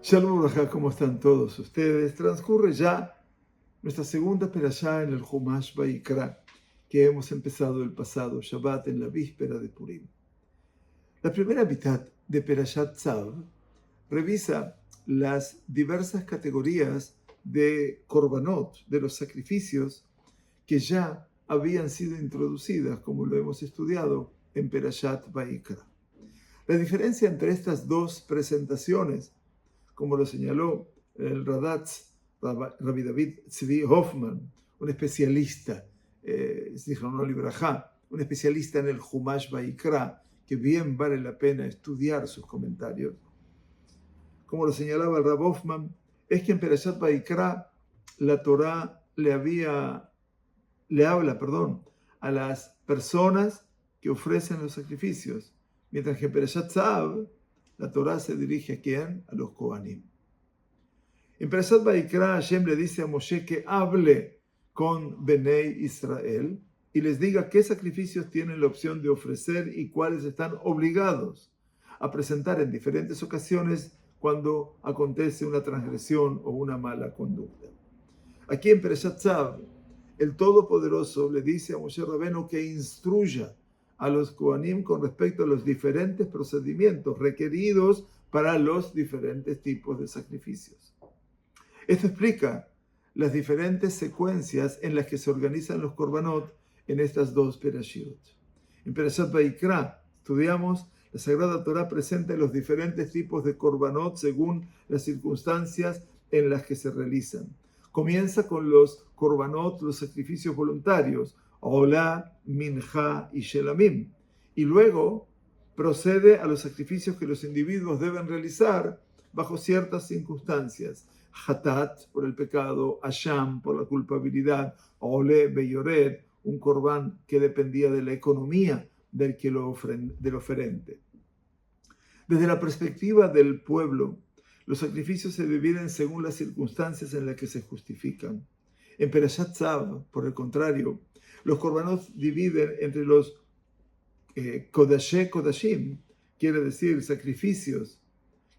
Shalom Uraja, ¿cómo están todos ustedes? Transcurre ya nuestra segunda perashá en el Humash Vaikra, que hemos empezado el pasado Shabbat en la víspera de Purim. La primera mitad de Perashat Tzav revisa las diversas categorías de korbanot, de los sacrificios que ya habían sido introducidas, como lo hemos estudiado en Perashat Vaikra. La diferencia entre estas dos presentaciones, como lo señaló el Radatz, Rabbi David Tzvi Hoffman, un especialista, un especialista en el Humash Vaikra, que bien vale la pena estudiar sus comentarios. Como lo señalaba el Rab Hoffman, es que en Perashat Vaikra la Torá le habla a las personas que ofrecen los sacrificios, mientras que en Perashat Tzav la Torá se dirige ¿a quién? A los Kohanim. En Perashat Vaikra, Hashem le dice a Moshe que hable con Benei Israel y les diga qué sacrificios tienen la opción de ofrecer y cuáles están obligados a presentar en diferentes ocasiones cuando acontece una transgresión o una mala conducta. Aquí en Perashat Tzav, el Todopoderoso le dice a Moshe Rabbeinu que instruya a los Kohanim con respecto a los diferentes procedimientos requeridos para los diferentes tipos de sacrificios. Esto explica las diferentes secuencias en las que se organizan los korbanot en estas dos perashiot. En Perashat Vaikra estudiamos la Sagrada Torá presenta los diferentes tipos de korbanot según las circunstancias en las que se realizan. Comienza con los korbanot, los sacrificios voluntarios, Olá, Minja y Shelamim. Y luego procede a los sacrificios que los individuos deben realizar bajo ciertas circunstancias. Hatat, por el pecado, Asham, por la culpabilidad, Ole Beyored, un korban que dependía de la economía del oferente. Desde la perspectiva del pueblo, los sacrificios se dividen según las circunstancias en las que se justifican. En Perashat Tzav, por el contrario, los korbanot dividen entre los Kodashé Kodashim, quiere decir sacrificios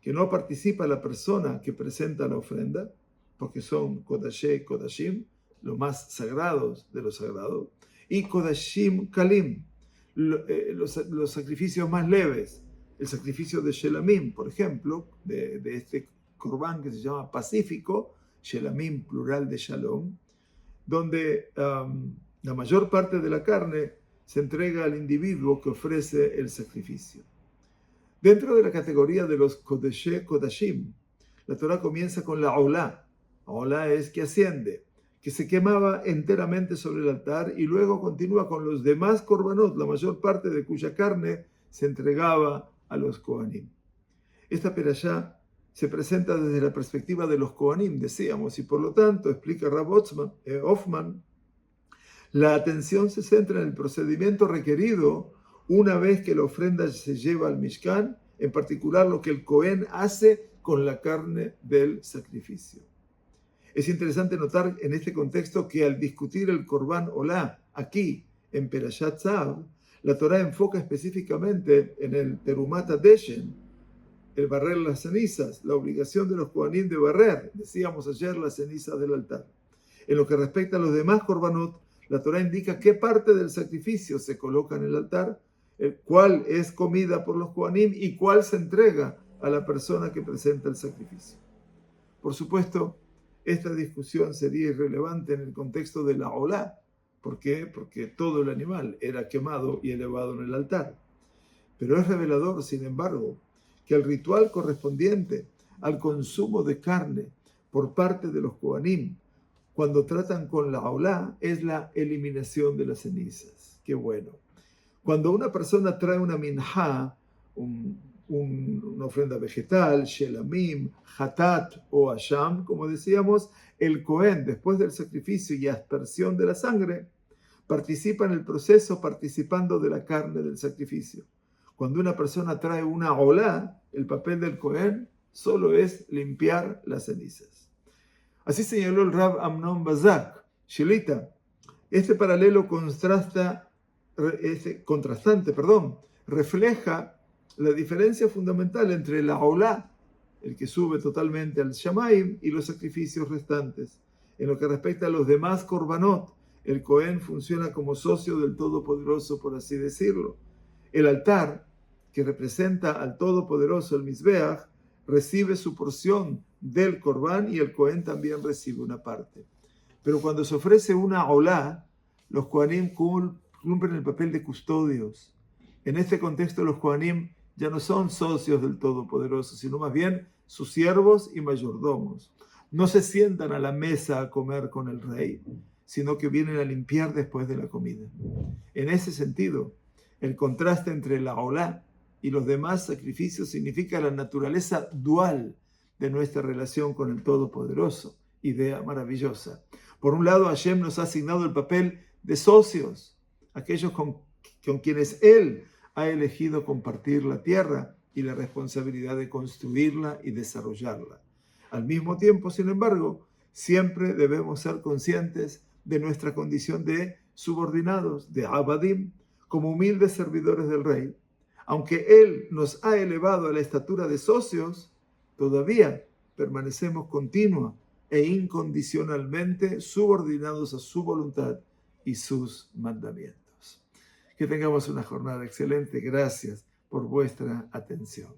que no participa la persona que presenta la ofrenda, porque son Kodashé Kodashim, los más sagrados de los sagrados, y Kodashim Kalim, los sacrificios más leves, el sacrificio de Shelamim, por ejemplo, de este korban que se llama pacífico, Shelamim plural de Shalom, donde la mayor parte de la carne se entrega al individuo que ofrece el sacrificio. Dentro de la categoría de los Kodashé Kodashim, la Torá comienza con la Olá. Olá es que asciende, que se quemaba enteramente sobre el altar y luego continúa con los demás korbanot, la mayor parte de cuya carne se entregaba a los Kohanim. Esta perashá se presenta desde la perspectiva de los Kohanim, decíamos, y por lo tanto, explica Rab Hoffman, la atención se centra en el procedimiento requerido una vez que la ofrenda se lleva al Mishkan, en particular lo que el Kohen hace con la carne del sacrificio. Es interesante notar en este contexto que al discutir el Korban Olá, aquí en Perashat Tzav, la Torá enfoca específicamente en el Terumat HaDeshen, el barrer las cenizas, la obligación de los Kohanim de barrer, decíamos ayer, las cenizas del altar. En lo que respecta a los demás korbanot, la Torá indica qué parte del sacrificio se coloca en el altar, cuál es comida por los Kohanim y cuál se entrega a la persona que presenta el sacrificio. Por supuesto, esta discusión sería irrelevante en el contexto de la Olá. ¿Por qué? Porque todo el animal era quemado y elevado en el altar. Pero es revelador, sin embargo, que el ritual correspondiente al consumo de carne por parte de los Kohanim, cuando tratan con la Olá, es la eliminación de las cenizas. ¡Qué bueno! Cuando una persona trae una minjá, una ofrenda vegetal, shelamim, hatat o asham, como decíamos, el Kohen, después del sacrificio y aspersión de la sangre, participa en el proceso participando de la carne del sacrificio. Cuando una persona trae una olá, el papel del Kohen solo es limpiar las cenizas. Así señaló el Rab Amnon Bazak, Shilita. Este paralelo contrastante, refleja la diferencia fundamental entre la olá, el que sube totalmente al Shamaim, y los sacrificios restantes. En lo que respecta a los demás korbanot, el Cohen funciona como socio del Todopoderoso, por así decirlo. El altar, que representa al Todopoderoso, el Mizbeach, recibe su porción del Corbán y el Cohen también recibe una parte. Pero cuando se ofrece una olá, los Kohanim cumplen el papel de custodios. En este contexto, los Kohanim ya no son socios del Todopoderoso, sino más bien sus siervos y mayordomos. No se sientan a la mesa a comer con el rey, sino que vienen a limpiar después de la comida. En ese sentido, el contraste entre la olá y los demás sacrificios significa la naturaleza dual de nuestra relación con el Todopoderoso. Idea maravillosa. Por un lado, Hashem nos ha asignado el papel de socios, aquellos con quienes Él ha elegido compartir la tierra y la responsabilidad de construirla y desarrollarla. Al mismo tiempo, sin embargo, siempre debemos ser conscientes de nuestra condición de subordinados, de abadim, como humildes servidores del rey. Aunque Él nos ha elevado a la estatura de socios, todavía permanecemos continua e incondicionalmente subordinados a su voluntad y sus mandamientos. Que tengamos una jornada excelente. Gracias por vuestra atención.